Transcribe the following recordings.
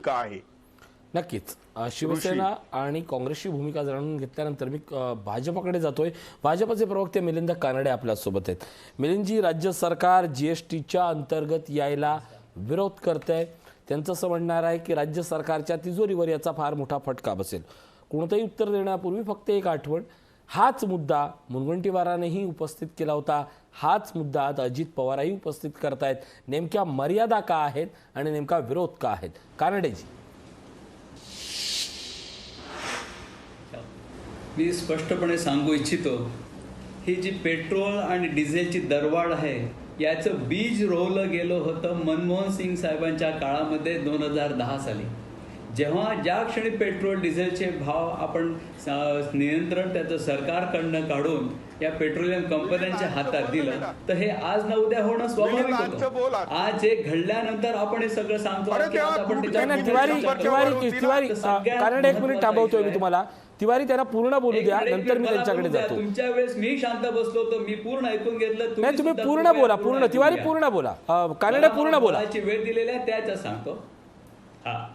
का आहे? नक्कीच शिवसेना आणि काँग्रेसची भूमिका जाणून घेतल्यानंतर मी भाजपकडे जातोय. भाजपचे प्रवक्ते मिलिंद कानडे आपल्यासोबत आहेत. मिलिंदजी, राज्य सरकार जीएसटीच्या अंतर्गत यायला विरोध करतंय. त्यांचं असं म्हणणार आहे की राज्य सरकारच्या तिजोरीवर याचा फार मोठा फटका बसेल. कोणतंही उत्तर देण्यापूर्वी फक्त एक आठवण, हाच मुद्दा मुनगंटीवारानेही उपस्थित केला होता. हाच मुद्दा आता अजित पवारही उपस्थित करतायत. नेमक्या मर्यादा का आहेत आणि नेमका विरोध का आहेत? कानडेजी. मी स्पष्टपणे सांगू इच्छितो, ही जी पेट्रोल आणि डिझेलची दरवाढ आहे याचं बीज रोवलं गेलं होतं मनमोहन सिंग साहेबांच्या काळामध्ये 2010 साली. जेव्हा ज्या क्षणी पेट्रोल डिझेलचे भाव आपण नियंत्रण त्याचं सरकारकडनं काढून या पेट्रोलियम कंपन्यांच्या हातात दिलं, तर हे आज ना उद्या होणं स्वाभाविक होतं. आज हे घडल्यानंतर आपण हे सगळं सांगतो. कारण एक मिनिट थांबवतोय मी तुम्हाला. तिवारी त्यांना पूर्ण बोलू द्या, नंतर मी त्यांच्याकडे जातो. तुमच्या वेळेस मी शांत बसलो होतो, मी पूर्ण ऐकून घेतलं. नाही, तुम्ही पूर्ण बोला. पूर्ण तिवारी पूर्ण बोला. कानडे पूर्ण बोला. वेळ दिलेला आहे त्याच सांगतो. हा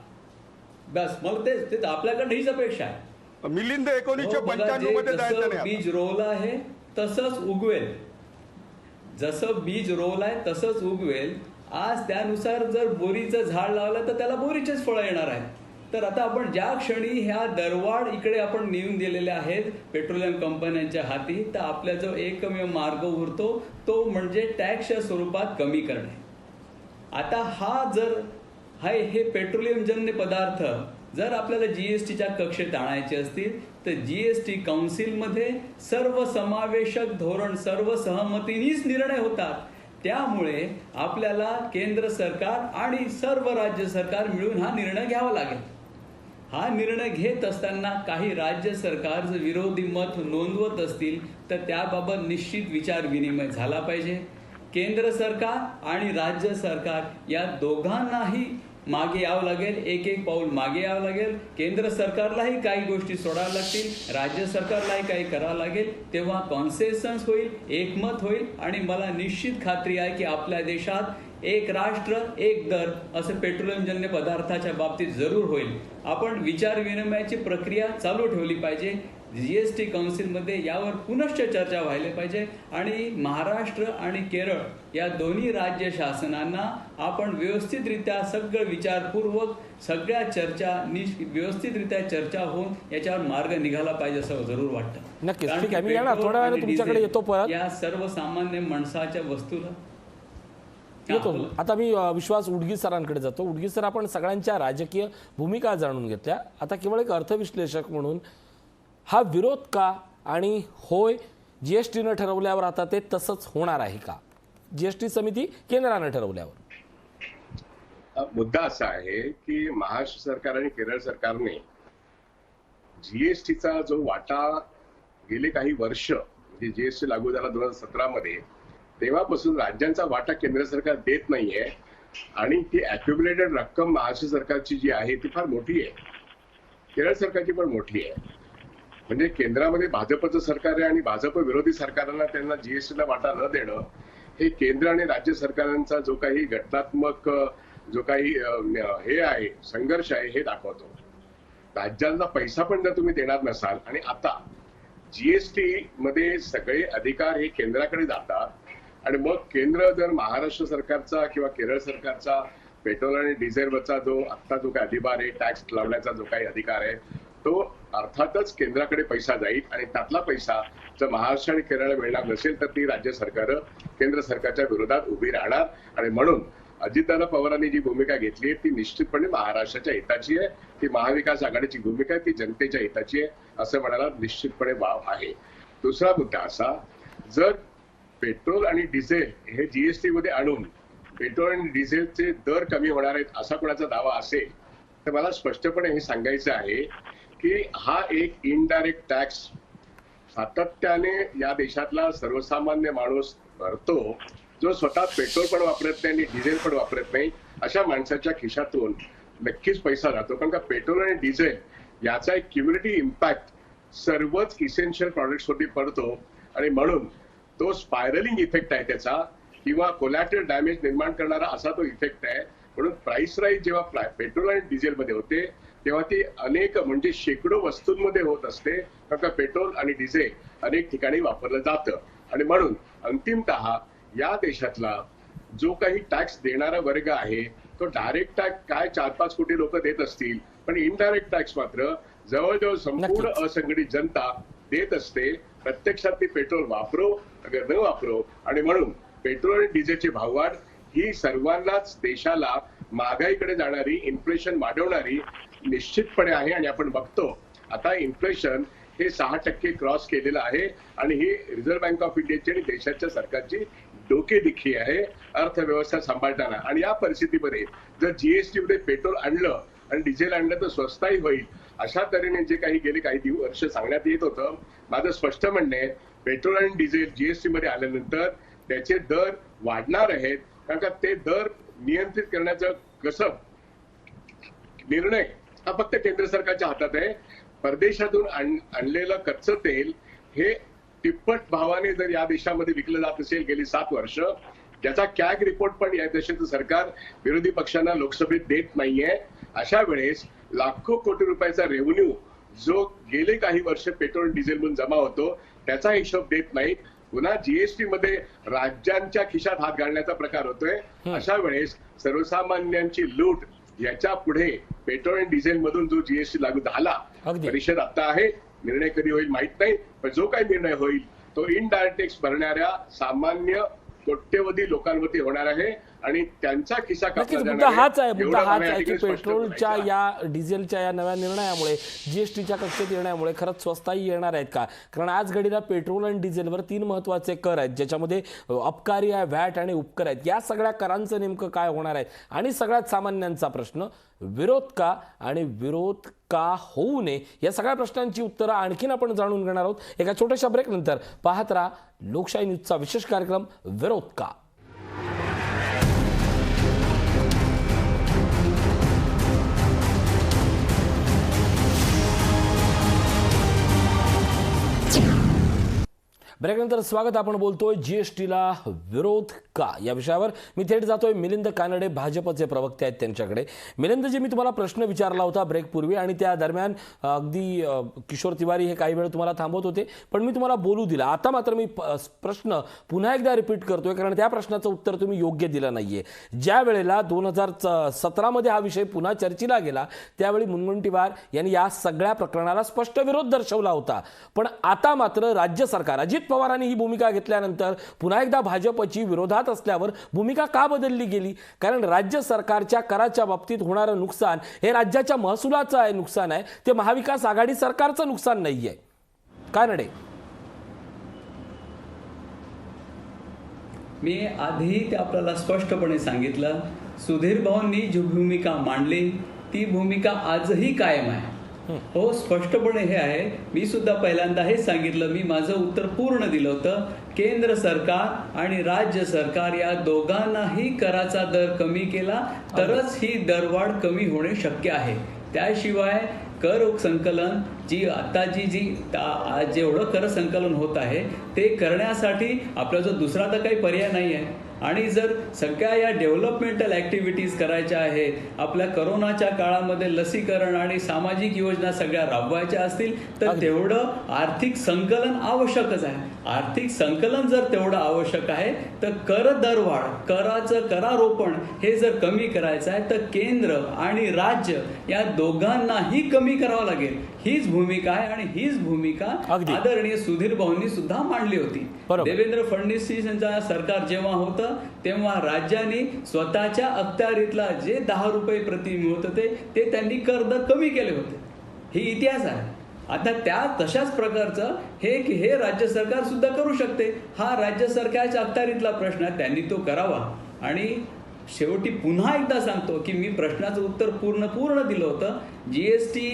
बस, मला तेच आपल्याकडे हीच अपेक्षा आहे. मिलिंद 1995 मध्ये जायचं नाही. बीज रोवलं आहे तसंच उगवेल. जसं बीज रोवलं आहे तसंच उगवेल. आज त्यानुसार जर बोरीचं झाड लावलं तर त्याला बोरीचेच फळं येणार आहेत. तर आता आपण ज्या क्षणी ह्या दरवाढ इकडे आपण नेऊन दिलेल्या आहेत पेट्रोलियम कंपन्यांच्या हाती, तर आपला जो एकमेव मार्ग उरतो तो म्हणजे टॅक्सच्या स्वरूपात कमी करणे. आता हे पेट्रोलियमजन्य पदार्थ जर आपल्याला जीएसटीच्या कक्षेत आणायचे असतील तर जीएसटी काउन्सिलमध्ये सर्वसमावेशक धोरण, सर्व सहमतीनेच निर्णय होतात. त्यामुळे आपल्याला केंद्र सरकार आणि सर्व राज्य सरकार मिळून हा निर्णय घ्यावा लागेल. हा निर्णय घेत असताना काही राज्य सरकार जर विरोधी मत नोंदवत असतील तर त्याबाबत निश्चित विचार विनिमय झाला पाहिजे. केंद्र सरकार आणि राज्य सरकार या दोघांनाही मागे यावं लागेल. एक पाऊल मागे यावं लागेल. केंद्र सरकारलाही काही गोष्टी सोडाव्या लागतील, राज्य सरकारलाही काही करावं लागेल. तेव्हा कॉन्सेन्सस होईल, एकमत होईल आणि मला निश्चित खात्री आहे की आपल्या देशात एक राष्ट्र एक दर असं पेट्रोलियमजन्य पदार्थाच्या बाबतीत जरूर होईल. आपण विचार विनिमयाची प्रक्रिया चालू ठेवली पाहिजे. जीएसटी काउन्सिलमध्ये यावर पुनश्च चर्चा व्हायला पाहिजे आणि महाराष्ट्र आणि केरळ या दोन्ही राज्य शासनांना आपण व्यवस्थितरित्या सगळं विचारपूर्वक सगळ्या चर्चा व्यवस्थितरित्या चर्चा होऊन याच्यावर मार्ग निघाला पाहिजे असं जरूर वाटतं. नक्कीच, ठीक आहे. मी येणार थोड्या वेळाने तुमच्याकडे येतो परत. या सर्वसामान्य माणसाच्या वस्तूला येतो. आता मी विश्वास उडगी सरांकडे जातो. उडगी सर, आपण सगळ्यांच्या राजकीय भूमिका जाणून घेतल्या. आता केवळ एक अर्थविश्लेषक म्हणून हा विरोध का, आणि होय जीएसटीनं ठरवल्यावर आता ते तसंच होणार आहे का? जीएसटी समिती केंद्रानं ठरवल्यावर मुद्दा असा आहे की महाराष्ट्र सरकार आणि केरळ सरकारने जीएसटीचा जो वाटा गेले काही वर्ष, म्हणजे जीएसटी लागू झाला 2017 मध्ये, तेव्हापासून राज्यांचा वाटा केंद्र सरकार देत नाहीये आणि ती अक्युमुलेटेड रक्कम महाराष्ट्र सरकारची जी आहे ती फार मोठी आहे, केरळ सरकारची पण मोठी आहे. म्हणजे केंद्रामध्ये भाजपचं सरकार आहे आणि भाजप विरोधी सरकारांना त्यांना जीएसटीला वाटा न देणं हे केंद्र आणि राज्य सरकारांचा जो काही घटनात्मक जो काही हे आहे, संघर्ष आहे, हे दाखवतो. राज्यांना पैसा पण जर तुम्ही देणार नसाल आणि आता जीएसटी मध्ये सगळे अधिकार हे केंद्राकडे जातात आणि मग केंद्र जर महाराष्ट्र सरकारचा किंवा केरळ सरकारचा पेट्रोल आणि डिझेलवरचा जो काही अधिभार आहे, टॅक्स लावण्याचा जो काही अधिकार आहे, तो अर्थातच केंद्राकडे पैसा जाईल आणि त्यातला पैसा जर महाराष्ट्र आणि केरळला मिळणार नसेल तर ती राज्य सरकार केंद्र सरकारच्या विरोधात उभी राहणार. आणि म्हणून अजितदादा पवारांनी जी भूमिका घेतली आहे ती निश्चितपणे महाराष्ट्राच्या हिताची आहे. ती महाविकास आघाडीची भूमिका आहे, ती जनतेच्या हिताची आहे असं म्हणायला निश्चितपणे वाव आहे. दुसरा मुद्दा असा, जर पेट्रोल आणि डिझेल हे जीएसटी मध्ये आणून पेट्रोल आणि डिझेलचे दर कमी होणार आहेत असा कोणाचा दावा असेल तर मला स्पष्टपणे हे सांगायचं आहे की हा एक इनडायरेक्ट टॅक्स सातत्याने या देशातला सर्वसामान्य माणूस भरतो, जो स्वतः पेट्रोल पण वापरत नाही आणि डिझेल पण वापरत नाही. अशा माणसाच्या खिशातून नक्कीच पैसा जातो, कारण का पेट्रोल आणि डिझेल याचा एक क्युम्युलेटिव्ह इम्पॅक्ट सर्वच इसेन्शियल प्रॉडक्ट्सवरती पडतो आणि म्हणून तो स्पायरलिंग इफेक्ट आहे त्याचा, किंवा कोलॅटरल डॅमेज निर्माण करणारा असा तो इफेक्ट आहे. म्हणून प्राइस राईज जेव्हा पेट्रोल आणि डिझेलमध्ये होते तेव्हा ती अनेक म्हणजे शेकडो वस्तूंमध्ये होत असते, कारण पेट्रोल आणि डिझेल अनेक ठिकाणी वापरलं जातं. आणि म्हणून अंतिमतः या देशातला जो काही टॅक्स देणारा वर्ग आहे तो डायरेक्ट टॅक्स काय 4-5 कोटी लोक देत असतील, पण इनडायरेक्ट टॅक्स मात्र जवळजवळ संपूर्ण असंघटित जनता देत असते. प्रत्यक्षात ती पेट्रोल वापरो अगर न वापरो. आणि म्हणून पेट्रोल आणि डिझेलची भाववाढ ही सर्वांनाच देशाला महागाईकडे जाणारी, इन्फ्लेशन वाढवणारी निश्चितपणे आहे. आणि आपण बघतो आता इन्फ्लेशन हे 6% क्रॉस केलेलं आहे आणि ही रिझर्व्ह बँक ऑफ इंडियाची आणि देशाच्या सरकारची डोकेदुखी आहे अर्थव्यवस्था सांभाळताना. आणि या परिस्थितीमध्ये जर जीएसटी मध्ये पेट्रोल आणलं आणि डिझेल आणलं तर स्वस्तही होईल, अशा तऱ्हेने जे काही गेले काही वर्ष सांगण्यात येत होतं, माझं स्पष्ट म्हणणं आहे पेट्रोल आणि डिझेल जीएसटी मध्ये आल्यानंतर त्याचे दर वाढणार आहेत, कारण का ते दर नियंत्रित करण्याचा कसं निर्णय हा फक्त केंद्र सरकारच्या हातात आहे. परदेशातून आणलेलं कच्चं तेल हे तिप्पट भावाने जर या देशामध्ये विकलं जात असेल गेली 7 वर्ष, ज्याचा कॅग रिपोर्ट पण या देशाचं सरकार विरोधी पक्षांना लोकसभेत देत नाहीये, अशा वेळेस लाखो कोटी रुपयाचा रेव्हेन्यू जो गेले काही वर्ष पेट्रोल डिझेल म्हणून जमा होतो त्याचा हिशोब देत नाहीत. पुन्हा जीएसटी मध्ये राज्यांच्या खिशात हात घालण्याचा प्रकार होतोय. अशा वेळेस सर्वसामान्यांची लूट याच्या पुढे पेट्रोल आणि डिझेल मधून जो जीएसटी लागू झाला, परिषद आता आहे, निर्णय कधी होईल माहित नाही, पण जो काही निर्णय होईल तो इनडायरेक्ट टॅक्स भरणाऱ्या सामान्य कोट्यवधी लोकांवरती होणार आहे आणि त्यांचा खिसा नक्कीच मुद्दा हाच आहे की पेट्रोलच्या या डिझेलच्या या नव्या निर्णयामुळे, जीएसटीच्या कक्षेत येण्यामुळे खरंच स्वस्ताही येणार आहेत का? कारण आज घडीला पेट्रोल आणि डिझेलवर 3 महत्वाचे कर आहेत, ज्याच्यामध्ये अबकारी आहे, व्हॅट आणि उपकर आहेत. या सगळ्या करांचं नेमकं काय होणार आहे? आणि सगळ्यात सामान्यांचा प्रश्न, विरोध का आणि विरोध का होऊ नये, या सगळ्या प्रश्नांची उत्तरं आणखीन आपण जाणून घेणार आहोत एका छोट्याशा ब्रेक नंतर. पाहत राहा लोकशाही न्यूजचा विशेष कार्यक्रम विरोध का. ब्रेकनंतर स्वागत. आपण बोलतोय जीएसटीला विरोध का या विषयावर. मी थेट जातोय मिलिंद कानडे, भाजपचे प्रवक्ते आहेत त्यांच्याकडे. मिलिंदजी, मी तुम्हाला प्रश्न विचारला होता ब्रेकपूर्वी आणि त्या दरम्यान अगदी किशोर तिवारी हे काही वेळ तुम्हाला थांबवत होते, पण मी तुम्हाला बोलू दिला. आता मात्र मी प्रश्न पुन्हा एकदा रिपीट करतोय, कारण त्या प्रश्नाचं उत्तर तुम्ही योग्य दिलं नाहीये. ज्या वेळेला 2017 मध्ये हा विषय पुन्हा चर्चेला गेला त्यावेळी मुनगंटीवार यांनी या सगळ्या प्रकरणाला स्पष्ट विरोध दर्शवला होता. पण आता मात्र राज्य सरकार, अजित पवारांनी ही भूमिका घेतल्यानंतर पुन्हा एकदा भाजपची विरोधात असल्यावर भूमिका का बदलली गेली? कारण राज्य सरकारच्या कराच्या बाबतीत होणारं नुकसान हे राज्याच्या महसुलाचं नुकसान आहे, ते महाविकास आघाडी सरकारचं नुकसान नाहीये. कानडे, मी आधी ते आपल्याला स्पष्टपणे सांगितलं, सुधीर भाऊंनी जी भूमिका मांडली ती भूमिका आजही कायम आहे. हो, स्पष्टपणे हे आहे. मी सुद्धा पहिल्यांदा हे सांगितलं, मी माझं उत्तर पूर्ण दिलं होतं. केंद्र सरकार आणि राज्य सरकार या दोघांनाही कराचा दर कमी केला तरच ही दरवाढ कमी होणे शक्य आहे. त्याशिवाय कर संकलन आज जेवढं कर संकलन होत आहे ते करण्यासाठी आपला जो दुसरा तर काही पर्याय नाही आहे. आणि जर सगळ्या या डेव्हलपमेंटल ऍक्टिव्हिटीज करायच्या आहेत, आपल्या करोनाच्या काळामध्ये लसीकरण आणि सामाजिक योजना सगळ्या राबवायच्या असतील तर तेवढं आर्थिक संकलन आवश्यकच आहे. आर्थिक संकलन जर तेवढं आवश्यक आहे तर कर दरवाढ, करारोपण हे जर कमी करायचं आहे तर केंद्र आणि राज्य या दोघांनाही कमी करावं लागेल. हीच भूमिका आहे आणि हीच भूमिका आदरणीय सुधीर भाऊंनी सुद्धा मांडली होती. देवेंद्र फडणवीस यांचं सरकार जेव्हा होतं तेव्हा राज्यांनी स्वतःच्या अखत्यारीतला जे 10 रुपये प्रति मिळत होते ते त्यांनी कर दर कमी केले होते. ही इतिहास आहे. आता तशाच प्रकारचं हे राज्य सरकार सुद्धा करू शकते. हा राज्य सरकारच्या अखत्यारीतला प्रश्न आहे, त्यांनी तो करावा. आणि शेवटी पुन्हा एकदा सांगतो की मी प्रश्नाचं उत्तर पूर्ण दिलं होतं. जीएसटी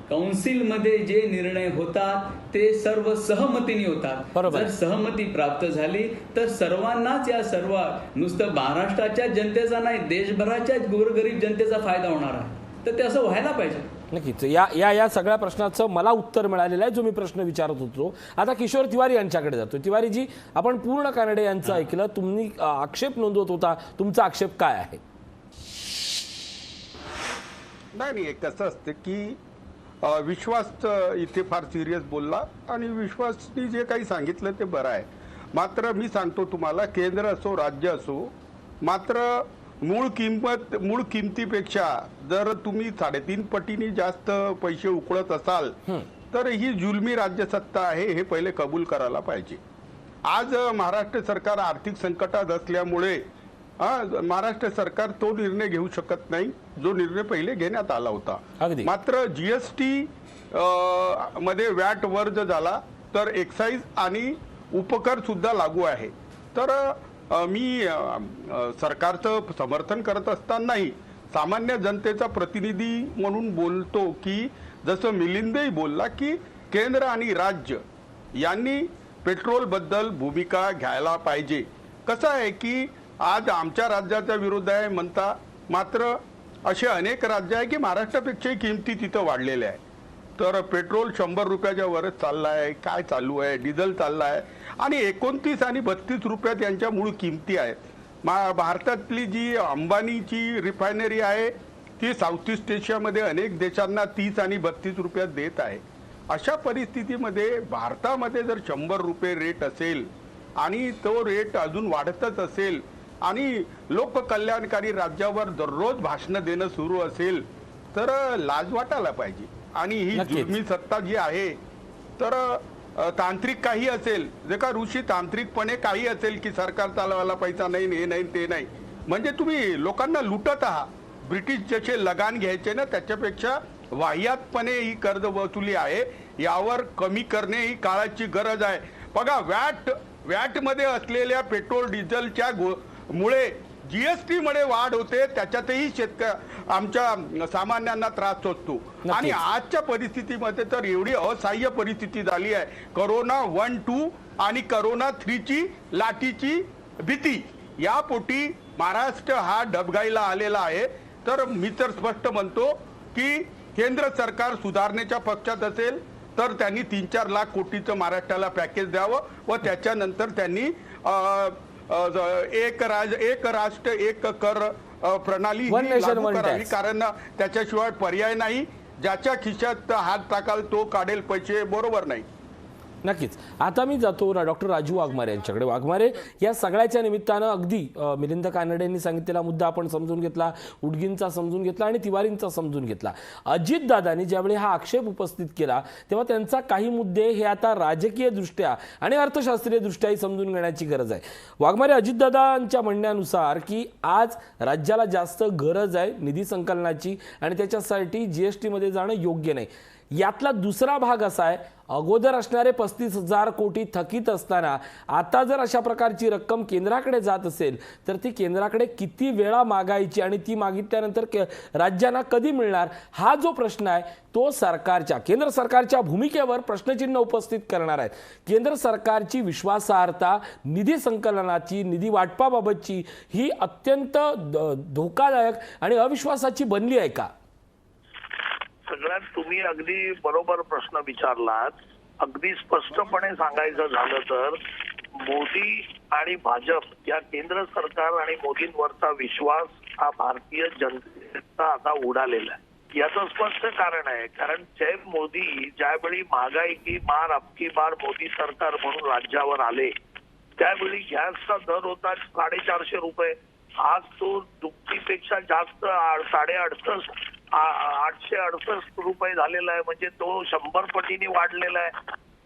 काउन्सिलमध्ये जे निर्णय होतात ते सर्व सहमतीने होतात. जर सहमती प्राप्त झाली तर सर्वांनाच, या सर्व नुसतं महाराष्ट्राच्या जनतेचा नाही, देशभराच्या गोरगरीब जनतेचा फायदा होणार आहे. तर ते असं व्हायला पाहिजे. नक्कीच. या सगळ्या प्रश्नाचं मला उत्तर मिळालेलं आहे, जो मी प्रश्न विचारत होतो. आता किशोर तिवारी यांच्याकडे जातो. तिवारीजी, आपण पूर्ण कानडे यांचं ऐकलं, तुम्ही आक्षेप नोंदवत होता, तुमचा आक्षेप काय आहे? नाही कसं असतं की विश्वास इथे फार सिरियस बोलला आणि विश्वासनी जे काही सांगितलं ते बरं आहे. मात्र मी सांगतो तुम्हाला, केंद्र असो राज्य असो, मात्र मूळ किमतीपेक्षा जर तुम्ही 3.5 पटीने जास्त पैसे उकळत असाल तर ही जुलमी राज्यसत्ता आहे हे पहिले कबूल करायला पाहिजे. आज महाराष्ट्र सरकार आर्थिक संकटात असल्यामुळे महाराष्ट्र सरकार तो निर्णय घेऊ शकत नाही जो निर्णय पहिले घेण्यात आला होता. मात्र जीएसटी मध्ये वॅट वर्ज झाला तर एक्साईज आणि उपकर सुद्धा लागू आहे. तर मी सरकारचं समर्थन करत असतानाही सामान्य जनतेचा प्रतिनिधी म्हणून बोलतो की जसं मिलिंदही बोलला की केंद्र आणि राज्य यांनी पेट्रोल बद्दल भूमिका घ्यायला पाहिजे. कसं आहे की आज आमच्या राज्याचा विरोध आहे म्हणता, मात्र असे अनेक राज्य आहे की महाराष्ट्रापेक्षाही किमती तिथं वाढलेल्या आहे. तर पेट्रोल 100 रुपयाच्या वरच चालला आहे, काय चालू आहे, डिझेल चालला आहे आणि 29 आणि 32 रुपयात यांच्या मूळ किमती आहेत. भारतातली जी अंबानीची रिफायनरी आहे ती साऊथ ईस्ट एशियामध्ये अनेक देशांना 30 आणि 32 रुपयात देत आहे. अशा परिस्थितीमध्ये भारतामध्ये जर 100 रुपये रेट असेल आणि तो रेट अजून वाढतच असेल आणि लोककल्याणकारी राज्यावर दररोज भाषणं देणं सुरू असेल तर लाज वाटायला पाहिजे. आणि ही जुलमी सत्ता जी आहे तर तांत्रिक काही असेल, जे का ऋषी तांत्रिकपणे काही असेल की सरकार चालवायला पैसा नाही, हे नाही ते नाही, म्हणजे तुम्ही लोकांना लुटत आहात. ब्रिटिश जसे लगान घ्यायचे ना त्याच्यापेक्षा वाह्यातपणे ही कर्ज वसुली आहे, यावर कमी करणे ही काळाची गरज आहे. बघा वॅट मध्ये असलेल्या पेट्रोल डिझेलच्या मुळे जीएसटी मध्ये वाढ होते, त्याच्यातही आमच्या सामान्यांना त्रास होतो. आणि आजच्या परिस्थितीमध्ये तर एवढी असहाय्य परिस्थिती झाली आहे, करोना 1, 2 आणि करोना 3 ची लाटीची भीती या पोटी महाराष्ट्र हा डबघाईला आलेला आहे. तर मी तर स्पष्ट म्हणतो की केंद्र सरकार सुधारणेच्या पक्षात असेल तर त्यांनी 3-4 लाख कोटीचं महाराष्ट्राला पॅकेज द्यावं व त्याच्यानंतर त्यांनी एक राष्ट्र एक कर प्रणाली लागू करावी, कारण त्याच्याशिवाय पर्याय नाही. ज्याच्या खिशात हात टाकाल तो काढेल पैसे, बरोबर नाही. नक्कीच. आता मी जातो डॉक्टर राजू वाघमारे यांच्याकडे. वाघमारे, या सगळ्याच्या निमित्तानं अगदी मिलिंद कानडेंनी सांगितलेला मुद्दा आपण समजून घेतला, उडगींचा समजून घेतला आणि तिवारींचा समजून घेतला. अजितदादांनी ज्यावेळी हा आक्षेप उपस्थित केला तेव्हा त्यांचा काही मुद्दे हे आता राजकीय दृष्ट्या आणि अर्थशास्त्रीय दृष्ट्याही समजून घेण्याची गरज आहे. वाघमारे, अजितदादांच्या म्हणण्यानुसार की आज राज्याला जास्त गरज आहे निधी संकलनाची आणि त्याच्यासाठी जीएसटी मध्ये जाणं योग्य नाही. यातला दुसरा भाग असा आहे, अगोदर असणारे 35,000 कोटी थकीत असताना आता जर अशा प्रकारची रक्कम केंद्राकडे जात असेल तर ती केंद्राकडे किती वेळा मागायची आणि ती मागितल्यानंतर राज्यांना कधी मिळणार, हा जो प्रश्न आहे तो केंद्र सरकारच्या भूमिकेवर प्रश्नचिन्ह उपस्थित करणार आहेत. केंद्र सरकारची विश्वासार्हता, निधी संकलनाची, निधी वाटपाबाबतची ही अत्यंत धोकादायक आणि अविश्वासाची बनली आहे का? सगळ्यात तुम्ही अगदी बरोबर प्रश्न विचारलात. अगदी स्पष्टपणे सांगायचं झालं तर मोदी आणि भाजप या केंद्र सरकार आणि मोदींवरचा विश्वास हा भारतीय जनतेचा आता उडालेला आहे. याचं स्पष्ट कारण आहे, कारण जय मोदी ज्यावेळी महागाई की मार अबकी बार मोदी सरकार म्हणून राज्यावर आले त्यावेळी गॅसचा दर होता 450 रुपये. आज तो दुप्पटीपेक्षा जास्त 868 रुपये झालेला आहे. म्हणजे तो 100 पटीने वाढलेला आहे,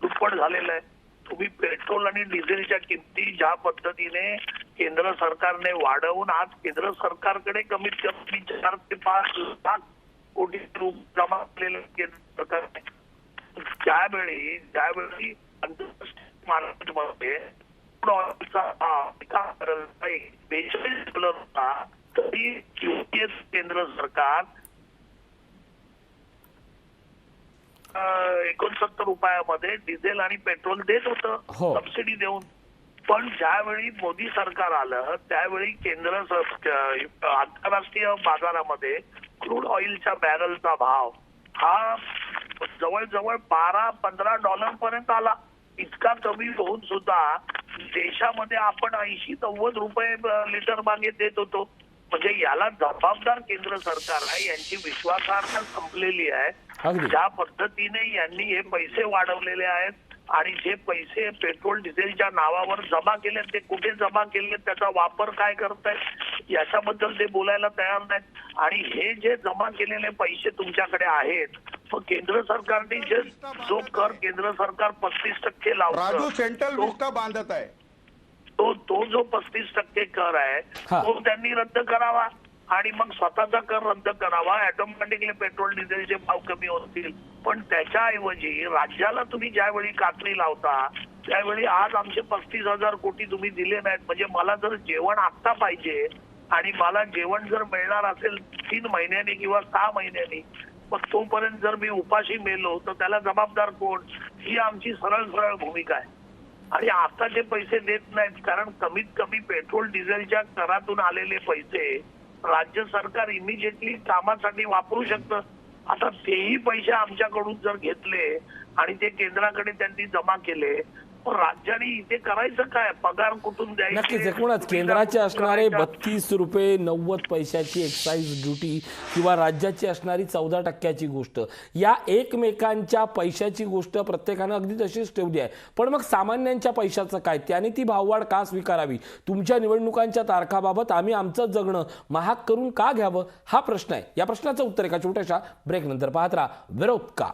दुप्पट झालेला आहे. तुम्ही पेट्रोल आणि डिझेलच्या किमती ज्या पद्धतीने केंद्र सरकारने वाढवून आज केंद्र सरकारकडे कमीत कमी 4 ते 5 लाख कोटी रुपये जमा केलेले केंद्र सरकारने. त्यावेळी मार्केटमध्ये $42 होता तरी केंद्र सरकार 69 रुपयामध्ये डिझेल आणि पेट्रोल देत होतं सबसिडी देऊन. पण ज्यावेळी मोदी सरकार आलं त्यावेळी केंद्र आंतरराष्ट्रीय बाजारामध्ये क्रूड ऑइलच्या बॅरलचा भाव हा जवळजवळ $12-15 पर्यंत आला. इतका कमी होऊन सुद्धा देशामध्ये आपण 80-90 रुपये लिटर मागे देत होतो. म्हणजे याला जबाबदार केंद्र सरकार आहे. यांची विश्वासार्हता संपलेली आहे. अगदी. ज्या पद्धतीने यांनी हे पैसे वाढवलेले आहेत आणि जे पैसे पेट्रोल डिझेलच्या नावावर जमा केले ते कुठे जमा केले, त्याचा वापर काय करतायत याच्याबद्दल ते बोलायला तयार नाहीत. आणि हे जे जमा केलेले पैसे तुमच्याकडे आहेत, मग केंद्र सरकारने जो कर केंद्र सरकार 35% राजू लावतं, सेंट्रल विस्टा बांधत आहे. तो जो 35% कर आहे हा. तो त्यांनी रद्द करावा आणि मग स्वतःचा कर रद्द करावा. ऑटोमॅटिकली पेट्रोल डिझेलचे भाव कमी होतील. पण त्याच्याऐवजी राज्याला तुम्ही ज्यावेळी कात्री लावता त्यावेळी आज आमचे 35,000 कोटी तुम्ही दिले नाहीत. म्हणजे मला जर जेवण आत्ता पाहिजे आणि मला जेवण जर मिळणार असेल 3 महिन्यांनी किंवा 6 महिन्यांनी, मग तोपर्यंत जर मी उपाशी मेलो तर त्याला जबाबदार कोण? ही आमची सरळ सरळ भूमिका आहे. आणि आता जे पैसे देत नाहीत कारण कमीत कमी पेट्रोल डिझेलच्या करातून आलेले पैसे राज्य सरकार इमिजिएटली कामासाठी वापरू शकतं. आता तेही पैसे आमच्याकडून जर घेतले आणि ते केंद्राकडे त्यांनी जमा केले, पण राज्याने इथे करायचं काय? पगार कुठून द्यायचे? नक्कीच एकूणच केंद्राचे असणारे 32 रुपये 90 पैशाची एक्साईज ड्युटी किंवा राज्याची असणारी 14% गोष्ट, या एकमेकांच्या पैशाची गोष्ट प्रत्येकानं अगदी तशीच ठेवली आहे. पण मग सामान्यांच्या पैशाचं काय? त्याने ती भाववाढ का स्वीकारावी? तुमच्या निवडणुकांच्या तारखाबाबत आम्ही आमचं जगणं महाग करून का घ्यावं, हा प्रश्न आहे. या प्रश्नाचं उत्तर एका छोट्याशा ब्रेक नंतर पाहत राहा विरोध का.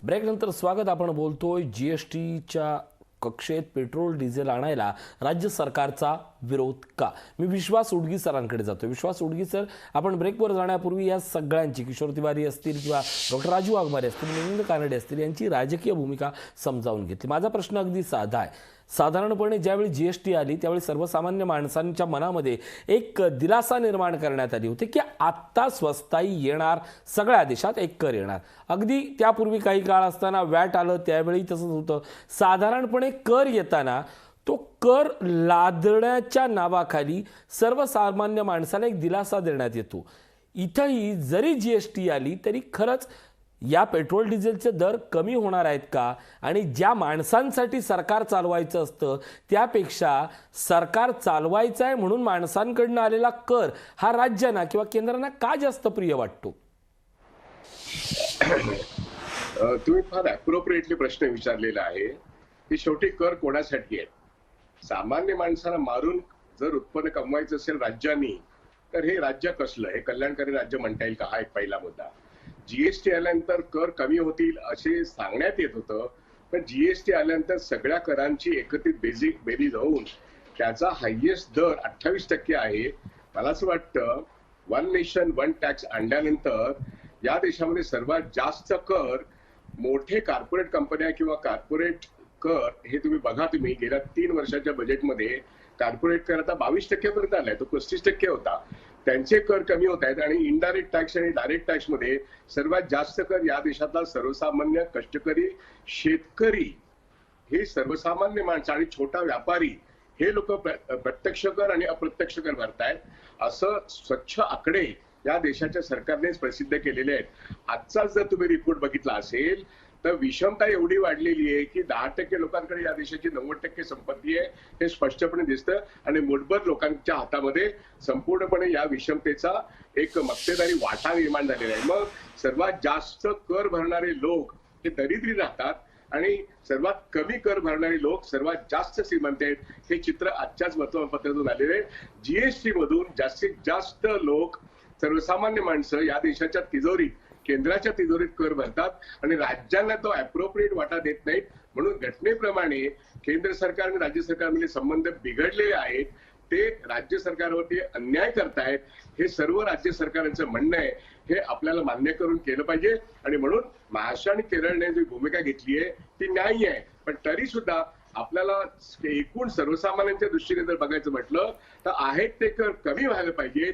ब्रेक नंतर स्वागत. आपण बोलतोय जीएसटीच्या कक्षेत पेट्रोल डिझेल आणायला राज्य सरकारचा विरोध का. मी विश्वास उडगी सरांकडे जातोय. विश्वास उडगी सर, आपण ब्रेकवर जाण्यापूर्वी या सगळ्यांची, किशोर तिवारी असतील किंवा डॉक्टर राजू वाघमारे असतील, मिलिंद कानडे असतील, यांची राजकीय भूमिका समजावून घेतली. माझा प्रश्न अगदी साधा आहे. साधारणपणे ज्यावेळी जीएसटी आली त्यावेळी सर्वसामान्य माणसांच्या मनामध्ये एक दिलासा निर्माण करण्यात आली होती की आत्ता स्वस्ताई येणार, सगळ्या देशात एक कर येणार. अगदी त्यापूर्वी काही काळ असताना वॅट आलं त्यावेळी तसंच होतं. साधारणपणे कर येताना तो कर लादण्याच्या नावाखाली सर्वसामान्य माणसाला एक दिलासा देण्यात येतो. इथंही जरी जीएसटी आली तरी खरंच या पेट्रोल डिझेलचे दर कमी होणार आहेत का? आणि ज्या माणसांसाठी सरकार चालवायचं असतं त्यापेक्षा सरकार चालवायचं आहे म्हणून माणसांकडनं आलेला कर हा राज्यांना किंवा केंद्रांना का जास्त प्रिय वाटतो? तुम्ही फार अप्रोप्रिएटली प्रश्न विचारलेला आहे की शेवटी कर कोणासाठी आहे? सामान्य माणसाला मारून जर उत्पन्न कमवायचं असेल राज्यांनी तर हे राज्य कसलं? हे कल्याणकारी राज्य म्हणता येईल का? हा एक पहिला मुद्दा. जीएसटी आल्यानंतर कर कमी होतील असे सांगण्यात येत होतं, पण जीएसटी आल्यानंतर सगळ्या करांची एकत्रित बेरीज होऊन त्याचा हायएस्ट दर 28% आहे. मला असं वाटतं 1 नेशन 1 टॅक्स आणल्यानंतर या देशामध्ये सर्वात जास्त कर मोठे कॉर्पोरेट कंपन्या किंवा कॉर्पोरेट कर हे तुम्ही बघा. तुम्ही गेल्या 3 वर्षाच्या बजेटमध्ये कॉर्पोरेट कर आता 22% पर्यंत आलाय. तो 35% होता. त्यांचे कर कमी होत आहेत आणि इनडायरेक्ट टॅक्स आणि डायरेक्ट टॅक्स मध्ये सर्वात जास्त कर या देशातला सर्वसामान्य कष्टकरी, शेतकरी, हे सर्वसामान्य माणसं आणि छोटा व्यापारी हे लोक प्रत्यक्ष कर आणि अप्रत्यक्ष कर भरतायत. असं स्वच्छ आकडे या देशाच्या सरकारनेच प्रसिद्ध केलेले आहेत. आजचा जर तुम्ही रिपोर्ट बघितला असेल तर विषमता एवढी वाढलेली आहे की 10% लोकांकडे या देशाची 90% संपत्ती आहे हे स्पष्टपणे दिसतं. आणि मुठभर लोकांच्या हातामध्ये संपूर्णपणे या विषमतेचा एक मक्तेदारी वाटा निर्माण झालेला आहे. मग सर्वात जास्त कर भरणारे लोक हे दरिद्री राहतात आणि सर्वात कमी कर भरणारे लोक सर्वात जास्त श्रीमंत आहेत. हे चित्र आजच्याच वर्तमानपत्रातून आलेले आहे. जीएसटी मधून जास्तीत जास्त लोक, सर्वसामान्य माणसं या देशाच्या तिजोरीत, केंद्राच्या तिजोरीत कर भरतात आणि राज्यांना तो अप्रोप्रिएट वाटा देत नाहीत. म्हणून घटनेप्रमाणे केंद्र सरकार आणि राज्य सरकारमधले संबंध बिघडलेले आहेत. ते राज्य सरकारवरती अन्याय करतायत हे सर्व राज्य सरकारांचं म्हणणं आहे. हे आपल्याला मान्य करून केलं पाहिजे. आणि म्हणून महाराष्ट्र आणि केरळने जी भूमिका घेतली आहे ती न्याय्य आहे. पण तरी सुद्धा आपल्याला एकूण सर्वसामान्यांच्या दृष्टीने जर बघायचं म्हटलं तर आहेत ते कर कमी व्हायला पाहिजेत.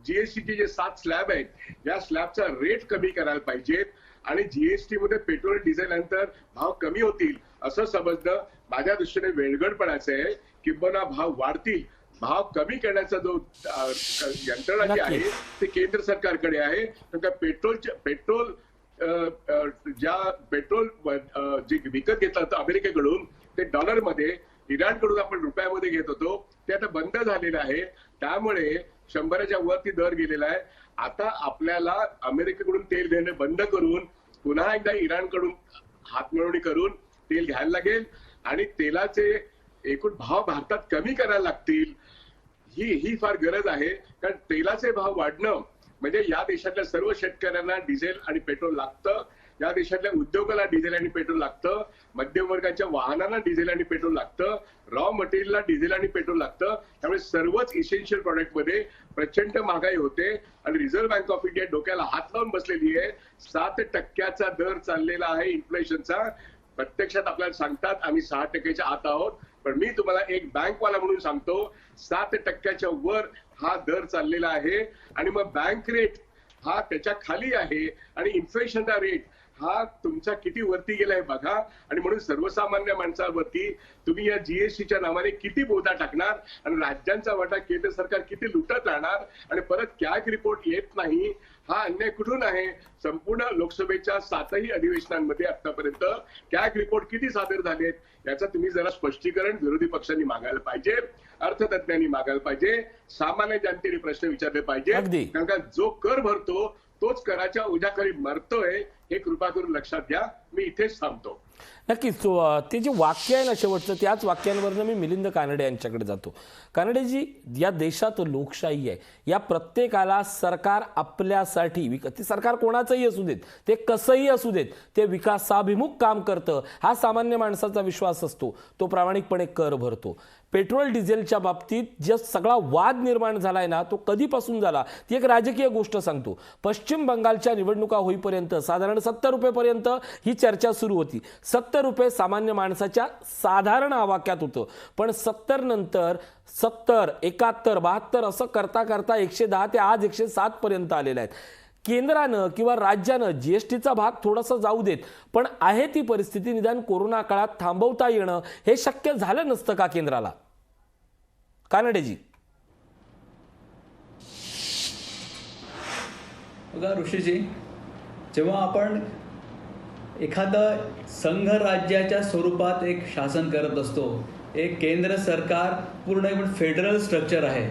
जीएसटीचे जे 7 स्लॅब आहेत या स्लॅबचा रेट कमी करायला पाहिजेत आणि जीएसटी मध्ये पेट्रोल डिझेल नंतर भाव कमी होतील असं समजणं माझ्या दृष्टीने वेळगडपणाचं आहे. किंबहुना भाव वाढतील. भाव कमी करण्याचा जो यंत्रणा जी आहे ते केंद्र सरकारकडे आहे. पेट्रोल ज्या पेट्रोल जे विकत घेतलं होतं अमेरिकेकडून ते डॉलरमध्ये, इराणकडून आपण रुपयामध्ये घेत होतो, ते आता बंद झालेलं आहे. त्यामुळे 100च्या वरती दर गेलेला आहे. आता आपल्याला अमेरिकेकडून तेल घेणं बंद करून पुन्हा एकदा इराणकडून हातमिळवणी करून तेल घ्यायला लागेल आणि तेलाचे एकूण भाव भारतात कमी करायला लागतील. ही फार गरज आहे. कारण तेलाचे भाव वाढणं म्हणजे या देशातल्या सर्व शेतकऱ्यांना डिझेल आणि पेट्रोल लागतं, या देशातल्या उद्योगाला डिझेल आणि पेट्रोल लागतं, मध्यमवर्गाच्या वाहनांना डिझेल आणि पेट्रोल लागतं, रॉ मटेरियलला डिझेल आणि पेट्रोल लागतं. त्यामुळे सर्वच इसेन्शियल प्रॉडक्टमध्ये प्रचंड महागाई होते आणि रिझर्व्ह बँक ऑफ इंडिया डोक्याला हात लावून बसलेली आहे. 7% दर चाललेला आहे इन्फ्लेशनचा. प्रत्यक्षात आपल्याला सांगतात आम्ही 6%च्या आत आहोत, पण मी तुम्हाला एक बँकवाला म्हणून सांगतो 7%च्या वर हा दर चाललेला आहे. आणि मग बँक रेट हा त्याच्या खाली आहे आणि इन्फ्लेशनचा रेट हा तुमचा किती वरती गेलाय बघा. आणि म्हणून सर्वसामान्य माणसावरती तुम्ही या जीएसटीच्या नावाने किती बोजा टाकणार आणि राज्यांचा वाटा केंद्र सरकार किती लुटत राहणार आणि परत कॅग रिपोर्ट येत नाही. हा अन्याय कुठून आहे? संपूर्ण लोकसभेच्या 7ही अधिवेशनांमध्ये आतापर्यंत कॅग रिपोर्ट किती सादर झालेत याचं तुम्ही जरा स्पष्टीकरण विरोधी पक्षांनी मागायला पाहिजे, अर्थतज्ञांनी मागायला पाहिजे, सामान्य जनतेने प्रश्न विचारले पाहिजे. कारण का जो कर भरतो तोच कराच्या ओझ्याखाली मरतोय हे कृपा करून लक्षात घ्या. मी इथेच थांबतो. नक्कीच. ते जे वाक्य आहे ना शेवटचं, त्याच वाक्यांवरनं मी मिलिंद कानडे यांच्याकडे जातो. कानडेजी, या देशात लोकशाही आहे. या प्रत्येकाला सरकार आपल्यासाठी, ते सरकार कोणाचंही असू देत, ते कसंही असू देत, ते विकासाभिमुख काम करतं हा सामान्य माणसाचा विश्वास असतो. तो प्रामाणिकपणे कर भरतो. पेट्रोल डिझेलच्या बाबतीत जो सगळा वाद निर्माण झालाय ना, तो कधीपासून झाला ती एक राजकीय गोष्ट सांगतो. पश्चिम बंगालच्या निवडणुका होईपर्यंत साधारण 70 रुपयेपर्यंत ही चर्चा सुरू होती. 70 रुपये सामान्य माणसाच्या साधारण आवाक्यात होतं, पण 70 नंतर 70, 71, 72 असं करता करता 110 ते आज 107 पर्यंत आलेले आहेत. केंद्रानं किंवा राज्यानं जीएसटीचा भाग थोडासा जाऊ देत, पण आहे ती परिस्थिती निदान कोरोना काळात थांबवता येणं हे शक्य झालं नसतं का केंद्राला? कानडेजी. बघा ऋषीजी, जेव्हा आपण एखादं संघ राज्याच्या स्वरूपात एक शासन करत असतो, एक केंद्र सरकार पूर्ण फेडरल स्ट्रक्चर आहे,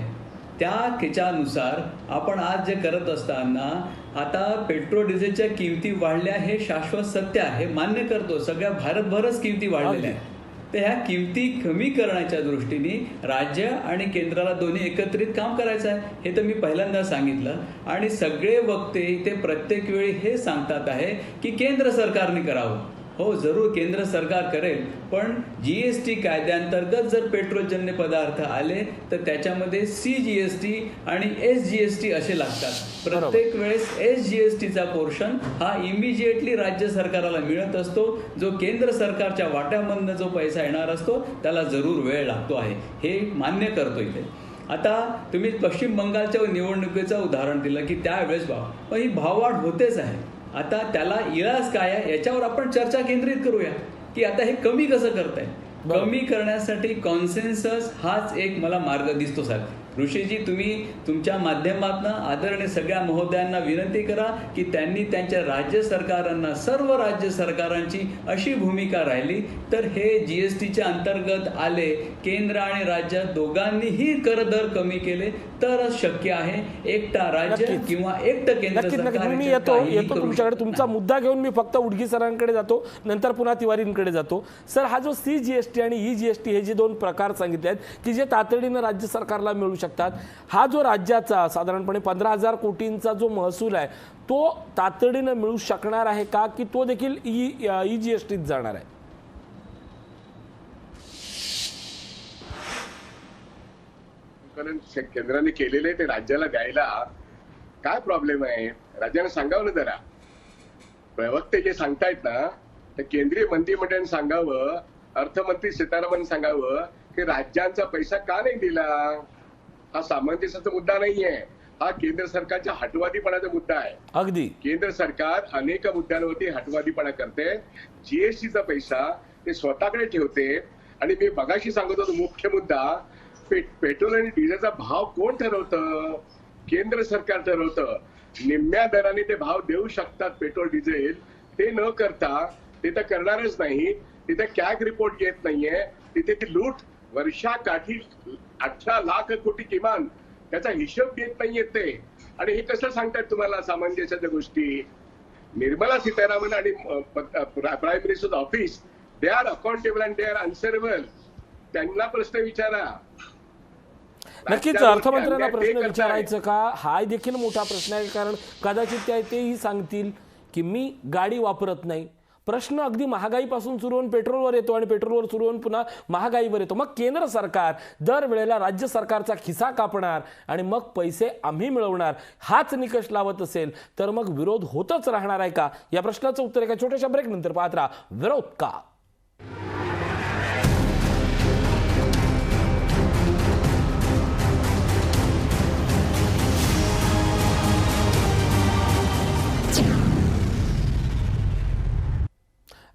त्यानुसार आपण आज जे करत असताना आता पेट्रोल डिझेलच्या किमती वाढल्या हे शाश्वत सत्य आहे, मान्य करतो. सगळ्या भारतभरच किमती वाढलेल्या आहेत. तर ह्या किमती कमी करण्याच्या दृष्टीने राज्य आणि केंद्राला दोन्ही एकत्रित काम करायचं आहे, हे तर मी पहिल्यांदा सांगितलं. आणि सगळे वक्ते ते प्रत्येक वेळी हे सांगतात आहे की केंद्र सरकारने करावं. हो, जरूर केंद्र सरकार करेल, पण जीएसटी कायद्याअंतर्गत जर पेट्रोलजन्य पदार्थ आले तर त्याच्यामध्ये CGST आणि SGST असे लागतात. प्रत्येक वेळेस SGSTचा पोर्शन हा इमिजिएटली राज्य सरकाराला मिळत असतो. जो केंद्र सरकारच्या वाट्यामधनं जो पैसा येणार असतो त्याला जरूर वेळ लागतो आहे, हे मान्य करतो इथे. आता तुम्ही पश्चिम बंगालच्या निवडणुकीचं उदाहरण दिलं की त्यावेळेस ही भाववाढ होतेच आहे. आता त्याला इलाज काय आहे याच्यावर आपण चर्चा केंद्रित करूया की आता हे कमी कसं करताय. कमी करण्यासाठी कॉन्सेन्सस हाच एक मला मार्ग दिसतो साहेब. ऋषीजी, तुम्ही तुमच्या माध्यमातून आदरणीय सगळ्या महोदयांना विनंती करा की त्यांनी त्यांच्या राज्य सरकारांना, सर्व राज्य सरकारांची अशी भूमिका राहिली तर हे जीएसटीच्या अंतर्गत आले, केंद्र आणि राज्य दोघांनीही कर दर कमी केले तरच शक्य आहे. एकटा राज्य किंवा एकटं केंद्र सरकार. मी येतो तुमच्याकडे. तुमचा मुद्दा घेऊन मी फक्त उडगी सरांकडे जातो, नंतर पुन्हा तिवारींकडे जातो. सर, हा जो CGST आणि EGST हे जे दोन प्रकार सांगितले आहेत की जे तातडीनं राज्य सरकारला मिळू शकतात, हा जो राज्याचा साधारणपणे 15,000 कोटींचा जो महसूल आहे तो तातडीनं मिळू शकणार आहे का, की तो देखील EGSTत जाणार आहे? केंद्राने केलेले ते राज्याला द्यायला काय प्रॉब्लेम आहे? राज्याने सांगावं ना जरा. प्रवक्ते जे सांगतायत ना, ते केंद्रीय मंत्रिमंडळाने सांगावं, अर्थमंत्री सीतारामन सांगावं की राज्यांचा पैसा का नाही दिला. हा सामंजस्याचा मुद्दा नाहीये, हा केंद्र सरकारच्या हटवादीपणाचा मुद्दा आहे. अगदी. केंद्र सरकार अनेक मुद्द्यांवरती हटवादीपणा करते. जीएसटीचा पैसा ते स्वतःकडे ठेवते. आणि मी मगाशी सांगत होतो मुख्य मुद्दा, पेट्रोल आणि डिझेलचा भाव कोण ठरवतं? केंद्र सरकार ठरवतं. निम्म्या दराने ते भाव देऊ शकतात पेट्रोल डिझेल, ते न करता ते तर करणारच नाही. तिथे कॅग रिपोर्ट येत नाहीये. तिथे ती लूट वर्षाकाठी 18 लाख कोटी किमान त्याचा हिशोब देत नाहीये ते. आणि हे कसं सांगतात तुम्हाला सामंजस्याच्या गोष्टी? निर्मला सीतारामन आणि prime minister office, they are accountable and they are answerable. त्यांना प्रश्न विचारा. नक्कीच अर्थमंत्र्यांना प्रश्न विचारायचं का, हा देखील मोठा प्रश्न आहे. कारण कदाचित तेही सांगतील की मी गाडी वापरत नाही. प्रश्न अगदी महागाईपासून सुरू होऊन पेट्रोलवर येतो आणि पेट्रोलवर सुरू होऊन पुन्हा महागाईवर येतो. मग केंद्र सरकार दरवेळेला राज्य सरकारचा खिसा कापणार आणि मग पैसे आम्ही मिळवणार, हाच निकष लावत असेल तर मग विरोध होतच राहणार आहे का? या प्रश्नाचं उत्तर एका छोट्याशा ब्रेक नंतर पाहत राहा विरोध का.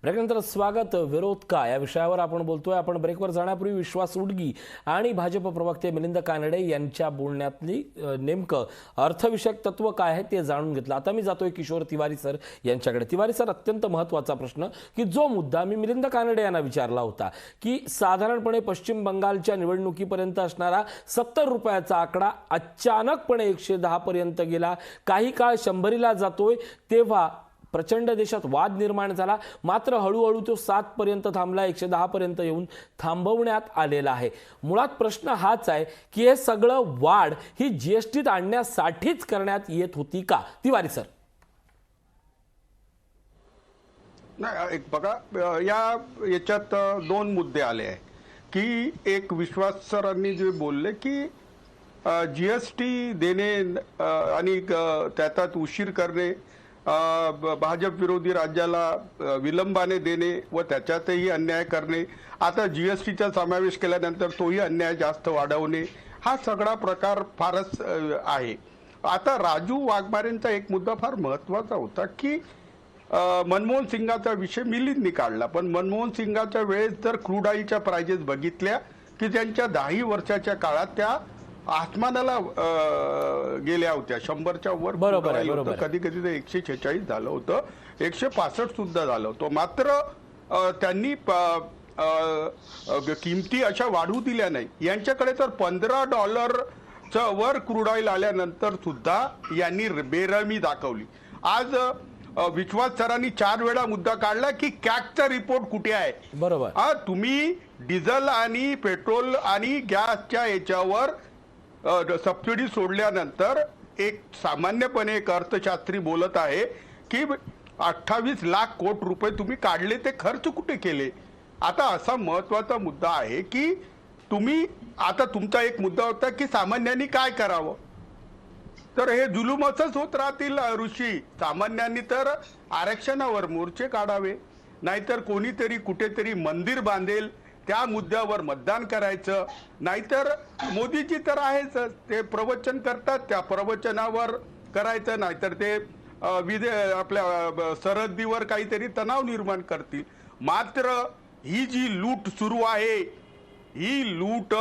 ब्रेकनंतर स्वागत. विरोध का या विषयावर आपण बोलतोय. आपण ब्रेकवर जाण्यापूर्वी विश्वास उडगी आणि भाजप प्रवक्ते मिलिंद कानडे यांच्या बोलण्यातली नेमकं अर्थविषयक तत्व काय आहे ते जाणून घेतलं. आता मी जातोय किशोर तिवारी सर यांच्याकडे. तिवारी सर, अत्यंत महत्त्वाचा प्रश्न की जो मुद्दा मी मिलिंद कानडे यांना विचारला होता की साधारणपणे पश्चिम बंगालच्या निवडणुकीपर्यंत असणारा 70 रुपयाचा आकडा अचानकपणे 110 पर्यंत गेला, काही काळ 100ला जातोय, तेव्हा प्रचंड देशात वाद निर्माण झाला. मात्र हळूहळू तो 7 पर्यंत थांबला, 110 पर्यंत येऊन थांबवण्यात आलेला आहे. मुळात प्रश्न हाच आहे की हे सगळं वाढ ही जीएसटीत आणण्यासाठीच करण्यात येत होती का? तिवारी सर. नाही, एक बघा, याच्यात 2 मुद्दे आले आहे की एक विश्वास सरांनी जे बोलले की जीएसटी देणे आणि त्यात उशीर करणे, भाजप विरोधी राज्याला विलंबाने देणे व त्याच्यातही अन्याय करणे, आता जीएसटीचा समावेश केल्यानंतर तोही अन्याय जास्त वाढवणे, हा सगळा प्रकार फारच आहे. आता राजू वाघमारेंचा एक मुद्दा फार महत्त्वाचा होता की मनमोहन सिंगाचा विषय मिलिंदनी काढला, पण मनमोहन सिंगाच्या वेळेस जर क्रूड ऑइलच्या प्राइजेस बघितल्या की त्यांच्या 10 वर्षाच्या काळात त्या आसमानाला गेल्या होत्या. 100च्या वर कधी कधी ते 146 झालं होतं, 165 सुद्धा झालं होतं. मात्र त्यांनी किमती अशा वाढवू दिल्या नाही. यांच्याकडे तर $15 वर क्रूड ऑइल आल्यानंतर सुद्धा यांनी बेरहमी दाखवली. आज विश्वास सरांनी 4 वेळा मुद्दा काढला की कॅगचा रिपोर्ट कुठे आहे. बरोबर. तुम्ही डिझेल आणि पेट्रोल आणि गॅसच्या याच्यावर सबसिडी सोडल्यानंतर एक सामान्यपणे एक अर्थशास्त्री बोलत आहे की 28 लाख कोटी रुपये तुम्ही काढले, ते खर्च कुठे केले. आता असा महत्वाचा मुद्दा आहे की तुम्ही, आता तुमचा एक मुद्दा होता की सामान्यांनी काय करावं, तर हे जुलूमच होत राहतील ऋषी. सामान्यांनी तर आरक्षणावर मोर्चे काढावे, नाहीतर कोणीतरी कुठेतरी मंदिर बांधेल, त्या मुद्द्यावर मतदान करायचं, नाहीतर मोदीजी तर आहेच, ते प्रवचन करतात, त्या प्रवचनावर करायचं, नाहीतर ते आपल्या सरहद्दीवर काहीतरी तणाव निर्माण करतील. मात्र ही जी लूट सुरू आहे, ही लूट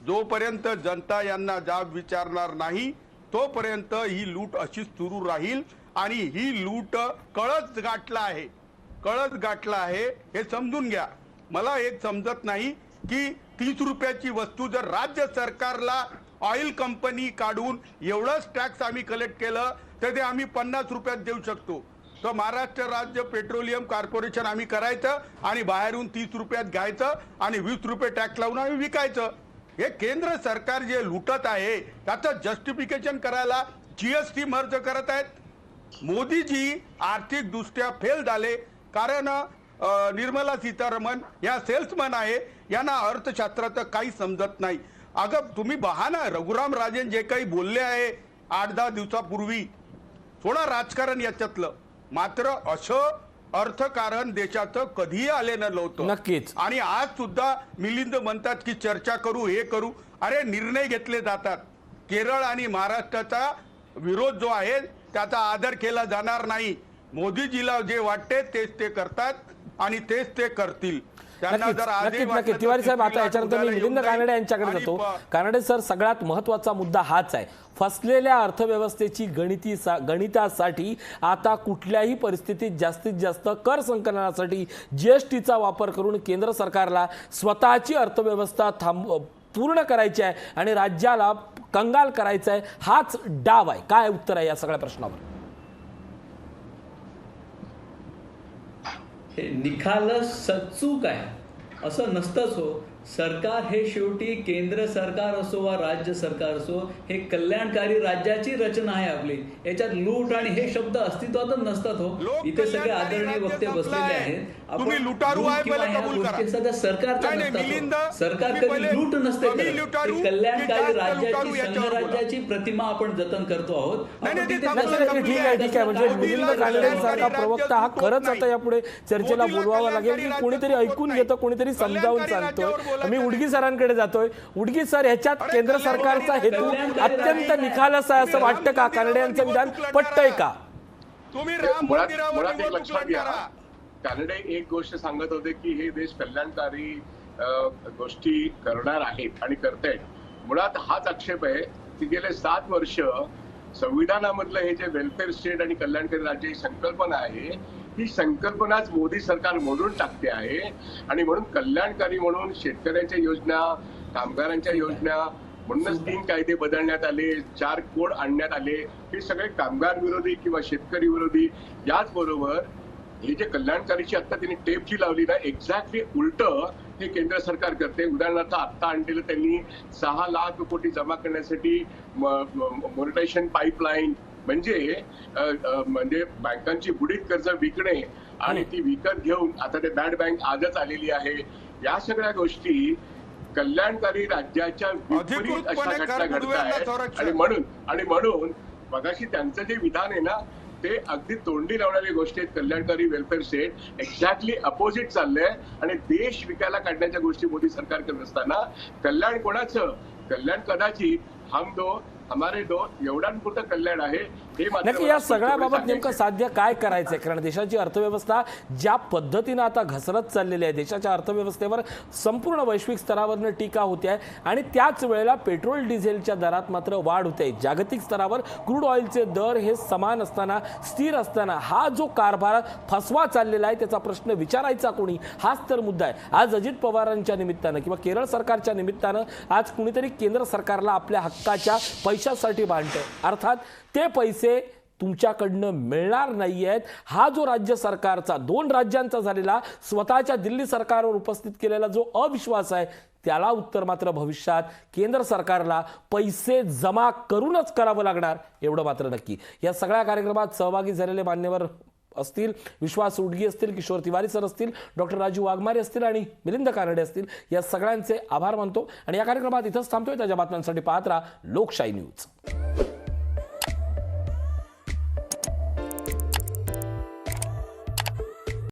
जोपर्यंत जनता यांना जाब विचारणार नाही तोपर्यंत ही लूट अशीच सुरू राहील. आणि ही लूट कळस गाठला आहे हे समजून घ्या. मला एक समजत नाही की 30 रुपयाची वस्तू जर राज्य सरकारला ऑइल कंपनी काढून एवढंच टॅक्स आम्ही कलेक्ट केलं तर ते आम्ही 50 रुपयात देऊ शकतो, तर महाराष्ट्र राज्य पेट्रोलियम कॉर्पोरेशन आम्ही करायचं आणि बाहेरून 30 रुपयात घ्यायचं आणि 20 रुपये टॅक्स लावून आम्ही विकायचं. हे केंद्र सरकार जे लुटत आहे त्याचं जस्टिफिकेशन करायला जीएसटी मर्ज करत आहेत. मोदीजी आर्थिक दृष्ट्या फेल झाले कारण निर्मला सीतारामन या सेल्समन आहे, यांना अर्थशास्त्राचं काही समजत नाही. अगं तुम्ही बहाना, रघुराम राजन जे काही बोलले आहे 8-10 दिवसापूर्वी, थोडं राजकारण याच्यातलं, मात्र असं अर्थकारण देशाचं कधीही आलेलं नव्हतं. नक्कीच. आणि आज सुद्धा मिलिंद म्हणतात की चर्चा करू, हे करू. अरे निर्णय घेतले जातात. केरळ आणि महाराष्ट्राचा विरोध जो आहे त्याचा आदर केला जाणार नाही. मोदीजीला जे वाटते तेच ते करतात आणि तेच ते करतील. त्यांना नक्कीच जर आजही नक्कीच वाटलं नक्कीच तर तिवारी साहेब, आता 50 लाख याच्यानंतर मी उद्याला मिलिंद येऊन कानडे जाईल. यांच्याकडे आणि जातो. कानडे सर, सगळ्यात महत्त्वाचा मुद्दा हाच आहे, फसलेल्या अर्थव्यवस्थेची गणितासाठी आता कुठल्याही परिस्थितीत जास्तीत जास्त कर संकलनासाठी जीएसटीचा वापर करून केंद्र सरकारला स्वतःची अर्थव्यवस्था पूर्ण करायची आहे आणि राज्याला कंगाल करायचं आहे, हाच डाव आहे. काय उत्तर आहे या सगळ्या प्रश्नावर? हे निखालस सचूक आहे असं नसतंच हो. सरकार हे शेवटी केंद्र सरकार असो वा राज्य सरकार असो, हे कल्याणकारी राज्याची रचना आहे आपली. याच्यात लूट आणि हे शब्द अस्तित्वातच नसतात हो. लोक इथे सगळे कल्याणकारी आदरणीय राज्य वक्ते संपलं बसलेले आहे. आहेत. तुम्ही लुटारू लूट आहे किंवा पहिले ह्या कबूल गोष्टी करा. सध्या सरकारच्या नाही, नाही, नसतात मिलिंद, हो. सरकार तुम्ही कधी पहिले लूट नसते कमी करत. लुटारू ते कल्याणकारी की जास्त लुटारू राज्याची याच्यावर बोला. संघराज्याची प्रतिमा आपण जतन करतो आहोत. नाही, नाही, आपण ते तिथे चांगलं कसं- आहे, ठीक आहे ठीक आहे. म्हणजे मिलिंद कानडेंसारखा प्रवक्ता हा खरंच आता यापुढे चर्चेला बोलवावा लागेल की कोणीतरी ऐकून घेतं, कोणीतरी समजावून सांगतोय. मी उडगी सरांकडे जातोय. उडगी सर, ह्याच्यात केंद्र सरकारचा हेतू अत्यंत निखालस आहे असं वाटतं का? कानडे यांचं विधान पटतंय का? तुम्ही राम मुळात मंदिरावर मुळात एक निवडणूक लक्षात घ्या, लढा. कानडे एक गोष्ट सांगत होते की हे देश कल्याणकारी गोष्टी करणार आहेत आणि करतायत. मुळात हाच आक्षेप आहे की गेले 7 वर्ष संविधानामधलं हे जे वेलफेअर स्टेट आणि कल्याणकारी राज्य ही संकल्पना आहे, ही संकल्पनाच मोदी सरकार मोडून टाकते आहे. आणि म्हणून कल्याणकारी म्हणून शेतकऱ्यांच्या योजना, कामगारांच्या योजना, म्हणूनच 3 कायदे बदलण्यात आले, 4 कोड आणण्यात आले. हे सगळे कामगार विरोधी किंवा शेतकरी विरोधी. याचबरोबर हे जे कल्याणकारीची आता त्यांनी टेप जी लावली ना, एक्झॅक्टली उलट हे केंद्र सरकार करते. उदाहरणार्थ आता आणलेलं त्यांनी 6 लाख कोटी जमा करण्यासाठी मॉनिटायझेशन पाईपलाईन, म्हणजे बँकांची बुडीत कर्ज विकणे आणि ती विकत घेऊन आता ते बॅड बँक आजच आलेली आहे. या सगळ्या गोष्टी कल्याणकारी राज्याच्या विपरीत अशा घटना घडत आहेत. आणि म्हणून मगाशी त्यांचं जे विधान आहे ना, ते अगदी तोंडी लावणारी गोष्टी आहेत. कल्याणकारी वेलफेअर स्टेट एक्झॅक्टली अपोजिट चाललंय आणि देश विकायला काढण्याच्या गोष्टी मोदी सरकार करत असताना कल्याण कोणाचं? कल्याण कदाचित हम दो हमारे दो एवढ्यांपुरतं कल्याण आहे. हे मात्र नक्की या सगळ्याबाबत नेमकं साध्य काय करायचंय? कारण देशाची अर्थव्यवस्था ज्या पद्धतीनं आता घसरत चाललेली आहे, देशाच्या अर्थव्यवस्थेवर संपूर्ण वैश्विक स्तरावरनं टीका होते आहे आणि त्याच वेळेला पेट्रोल डिझेलच्या दरात मात्र वाढ होते. जागतिक स्तरावर क्रूड ऑइलचे दर हे समान असताना, स्थिर असताना हा जो कारभार फसवा चाललेला आहे त्याचा प्रश्न विचारायचा कोणी, हाच तर मुद्दा आहे. आज अजित पवारांच्या निमित्तानं किंवा केरळ सरकारच्या निमित्तानं आज कुणीतरी केंद्र सरकारला आपल्या हक्काच्या पैशासाठी भांडतंय. अर्थात ते पैसे तुमच्याकडनं मिळणार नाही आहेत. हा जो राज्य सरकारचा 2 राज्यांचा झालेला स्वतःच्या दिल्ली सरकारवर उपस्थित केलेला जो अविश्वास आहे, त्याला उत्तर मात्र भविष्यात केंद्र सरकारला पैसे जमा करूनच करावं लागणार, एवढं मात्र नक्की. या सगळ्या कार्यक्रमात सहभागी झालेले मान्यवर असतील, विश्वास उडगी असतील, किशोर तिवारी सर असतील, डॉक्टर राजू वाघमारे असतील आणि मिलिंद कानडे असतील, या सगळ्यांचे आभार मानतो आणि या कार्यक्रमात इथंच थांबतोय. त्याच्या बातम्यांसाठी पाहत राहा लोकशाही न्यूज.